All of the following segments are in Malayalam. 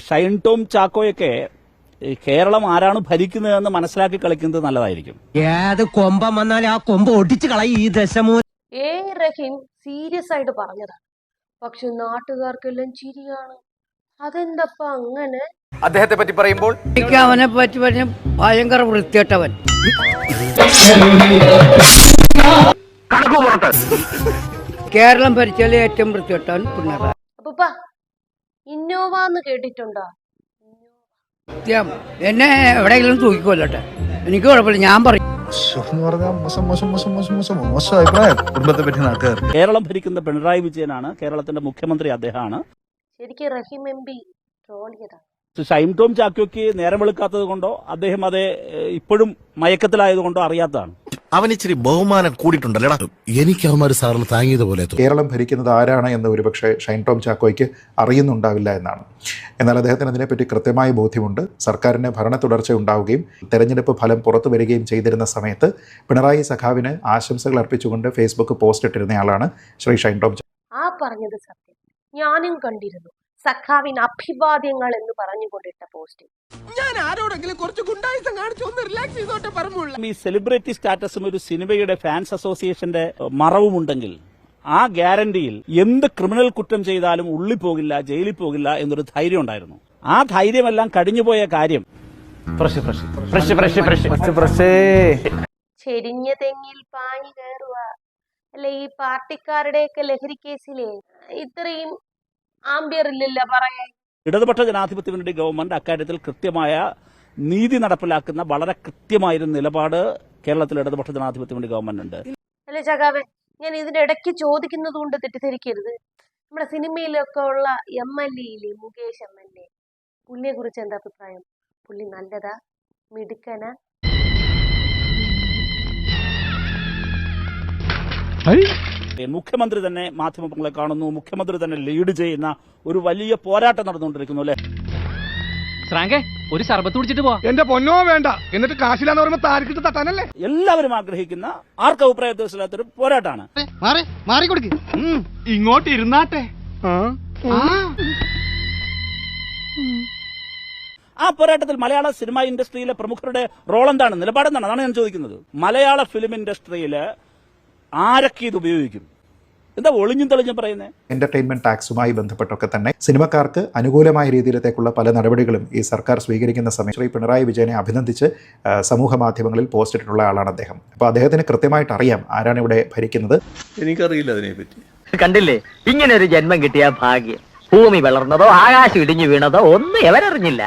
ഷൈൻ ടോം ചാക്കോയൊക്കെ കേരളം ആരാണ് ഭരിക്കുന്നതെന്ന് മനസ്സിലാക്കി കളിക്കുന്നത് നല്ലതായിരിക്കും. ഏത് കൊമ്പം വന്നാലും ആ കൊമ്പ് ഒടിച്ചു കളയും ഈ ദശമൂല. റഹീം സീരിയസ് ആയിട്ട് പറഞ്ഞതാണ്, പക്ഷെ നാട്ടുകാർക്കെല്ലാം ചിരിയാണ്. അതെന്തപ്പ അങ്ങനെ? അദ്ദേഹത്തെ പറ്റി പറയുമ്പോൾ അവനെ പറ്റി പറഞ്ഞ ഭയങ്കര വൃത്തികെട്ടവൻ. കേരളം ഭരിച്ചാലേ ഏറ്റവും വൃത്തികെട്ടവൻ പിണറായി. അപ്പ ഇന്നോവ എന്ന് കേട്ടിട്ടുണ്ടോ? എന്നെ എവിടെയെങ്കിലും തൂക്കിക്കൊല്ലട്ടെ, എനിക്ക് കുഴപ്പമില്ല, ഞാൻ പറയും. കേരളം ഭരിക്കുന്ന പിണറായി വിജയനാണ്, കേരളത്തിന്റെ മുഖ്യമന്ത്രി അദ്ദേഹമാണ്. ശരിക്കും റഹീം MP ട്രോളിയതാണ്. ഷൈൻ ടോം ചാക്കോയ്ക്ക് നേരം വെളുക്കാത്തത് കൊണ്ടോ അദ്ദേഹം അത് ഇപ്പോഴും മയക്കത്തിലായതുകൊണ്ടോ അറിയാത്തതാണ്. അവൻ ഇച്ചിരി ബഹുമാനം കൂടിയിട്ടുണ്ടല്ലേടാ. എനിക്ക് അവന്മാര് സാറിന് താങ്ങിയതുപോലെ. കേരളം ഭരിക്കുന്നത് ആരാണ് എന്ന് ഒരുപക്ഷെ ഷൈൻ ടോം ചാക്കോയ്ക്ക് അറിയുന്നുണ്ടാവില്ല എന്നാണ്. എന്നാൽ അദ്ദേഹത്തിന് അതിനെപ്പറ്റി കൃത്യമായ ബോധ്യമുണ്ട്. സർക്കാരിന് ഭരണ തുടർച്ച ഉണ്ടാവുകയും തെരഞ്ഞെടുപ്പ് ഫലം പുറത്തു വരികയും ചെയ്തിരുന്ന സമയത്ത് പിണറായി സഖാവിന് ആശംസകൾ അർപ്പിച്ചുകൊണ്ട് ഫേസ്ബുക്ക് പോസ്റ്റ് ഇട്ടിരുന്നയാളാണ് ശ്രീ ഷൈൻ ടോം. ആ പറഞ്ഞത് സത്യം, ഞാനും കണ്ടിരുന്നു. സഖാവിന് അഭിവാദ്യങ്ങൾ എന്ന് പറഞ്ഞുകൊണ്ടിട്ട പോസ്റ്റ്. ഞാൻ ആരോടെങ്കിലും കുറച്ച് ഗുണ്ടായിസം കാണിച്ചു ഒന്ന് റിലാക്സ് ചെയ്തോട്ടെ പറഞ്ഞുള്ളൂ. ഈ സെലിബ്രിറ്റി സ്റ്റാറ്റസും ഒരു സിനിമയുടെ ഫാൻസ് അസോസിയേഷന്റെ മറവുമുണ്ടെങ്കിൽ ആ ഗ്യാരണ്ടിയിൽ എന്ത് ക്രിമിനൽ കുറ്റം ചെയ്താലും ഉള്ളിൽ പോകില്ല, ജയിലിൽ പോകില്ല എന്നൊരു ധൈര്യം ഉണ്ടായിരുന്നു. ആ ധൈര്യമെല്ലാം കഴിഞ്ഞുപോയ കാര്യം. ചെരിഞ്ഞ തെങ്ങിൽ പാഞ്ഞു കയറുക അല്ലെ? ഈ പാർട്ടിക്കാരുടെയൊക്കെ ലഹരി കേസിലെ ഇത്രയും ആംബിയറില്ല പറയാൻ. ഇടതുപക്ഷ ജനാധിപത്യ മുന്നണി ഗവൺമെന്റ് അക്കാര്യത്തിൽ കൃത്യമായ നീതി നടപ്പിലാക്കുന്ന വളരെ കൃത്യമായൊരു നിലപാട് കേരളത്തിൽ ഇടതുപക്ഷ ജനാധിപത്യ മുന്നണി ഗവൺമെന്റ് ഉണ്ട്. അല്ലെ ചകാവേ, ഞാൻ ഇതിന്റെ ഇടയ്ക്ക് ചോദിക്കുന്നത് കൊണ്ട് തെറ്റിദ്ധരിക്കരുത്. നമ്മുടെ സിനിമയിലൊക്കെ ഉള്ള MLA ഇല്ലേ, മുകേഷ് MLA, പുള്ളിയെ കുറിച്ച് എന്താ അഭിപ്രായം? പുള്ളി നല്ലതാ, മിടുക്കനാ? മുഖ്യമന്ത്രി തന്നെ മാധ്യമങ്ങളെ കാണുന്നു, മുഖ്യമന്ത്രി തന്നെ ലീഡ് ചെയ്യുന്ന ഒരു വലിയ പോരാട്ടം നടന്നുകൊണ്ടിരിക്കുന്നു അല്ലെ? ഒരു സർബത്ത് കുടിച്ചിട്ട് പോ. എന്റെ പൊന്നോ വേണ്ട, എന്നിട്ട് കാശിലാന്ന് പറയുമ്പോ താരിക്കിട്ട് തട്ടാനല്ലേ? എല്ലാവരും ആഗ്രഹിക്കുന്ന ആർക്കും അഭിപ്രായ വ്യത്യാസമില്ലാത്തൊരു പോരാട്ടമാണ്. മാറിക്കൊടുക്ക്, ഇങ്ങോട്ട് ഇരുന്നാട്ടെ. ആ പോരാട്ടത്തിൽ മലയാള സിനിമ ഇൻഡസ്ട്രിയിലെ പ്രമുഖരുടെ റോൾ എന്താണ്, നിലപാടെന്താണ്? അതാണ് ഞാൻ ചോദിക്കുന്നത്. മലയാള ഫിലിം ഇൻഡസ്ട്രിയിൽ ആരൊക്കെ ഇത് ഉപയോഗിക്കും? എന്താ ഒളിഞ്ഞും തെളിഞ്ഞും പറയുന്നത്? എന്റർടൈൻമെന്റ് ടാക്സുമായി ബന്ധപ്പെട്ടൊക്കെ തന്നെ സിനിമക്കാർക്ക് അനുകൂലമായ രീതിയിലേക്കുള്ള പല നടപടികളും ഈ സർക്കാർ സ്വീകരിക്കുന്ന സമയം ശ്രീ പിണറായി വിജയനെ അഭിനന്ദിച്ച് സമൂഹ മാധ്യമങ്ങളിൽ പോസ്റ്റ് ഇട്ടിട്ടുള്ള ആളാണ് അദ്ദേഹം. അപ്പോൾ അദ്ദേഹത്തിന് കൃത്യമായിട്ട് അറിയാം ആരാണ് ഇവിടെ ഭരിക്കുന്നത്. എനിക്കറിയില്ല അതിനെപ്പറ്റി. കണ്ടില്ലേ, ഇങ്ങനെ ഒരു ജന്മം കിട്ടിയ ഭാഗ്യം. ഭൂമി വളർന്നതോ ആകാശം ഇടിഞ്ഞു വീണതോ ഒന്നും എവരറിഞ്ഞില്ല.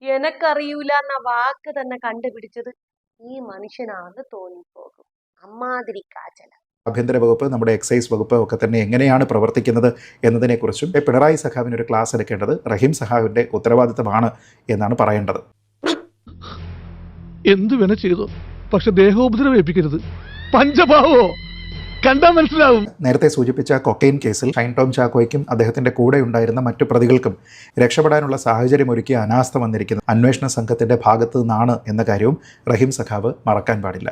എനക്കറിയൂല എന്ന വാക്ക് തന്നെ കണ്ടുപിടിച്ചത് ഈ മനുഷ്യനാണെന്ന് തോന്നിപ്പോകും. അമ്മാതിരി കാച്ചല. ആഭ്യന്തര വകുപ്പ്, നമ്മുടെ എക്സൈസ് വകുപ്പ് ഒക്കെ തന്നെ എങ്ങനെയാണ് പ്രവർത്തിക്കുന്നത് എന്നതിനെക്കുറിച്ചും പിണറായി സഖാവിന് ഒരു ക്ലാസ് എടുക്കേണ്ടത് റഹീം സഖാവിന്റെ ഉത്തരവാദിത്തമാണ് എന്നാണ് പറയേണ്ടത്. എന്തു വേണ ചെയ്തു, പക്ഷെ ദേഹോപദ്രവേൽപ്പിക്കരുത്. പഞ്ചഭാവോ കണ്ടാ മനസ്സിലാവും. നേരത്തെ സൂചിപ്പിച്ച കൊക്കൈൻ കേസിൽ ഷൈൻ ടോം ചാക്കോയ്ക്കും അദ്ദേഹത്തിന്റെ കൂടെ ഉണ്ടായിരുന്ന മറ്റു പ്രതികൾക്കും രക്ഷപ്പെടാനുള്ള സാഹചര്യം ഒരുക്കി അനാസ്ഥ വന്നിരിക്കുന്നത് അന്വേഷണ സംഘത്തിന്റെ ഭാഗത്തു നിന്നാണ് എന്ന കാര്യവും റഹീം സഖാവ് മറക്കാൻ പാടില്ല.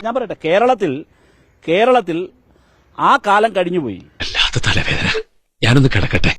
ഞാൻ പറയട്ടെ, കേരളത്തിൽ ആ കാലം കഴിഞ്ഞുപോയി. തലവേദന, ഞാനൊന്ന് കിടക്കട്ടെ.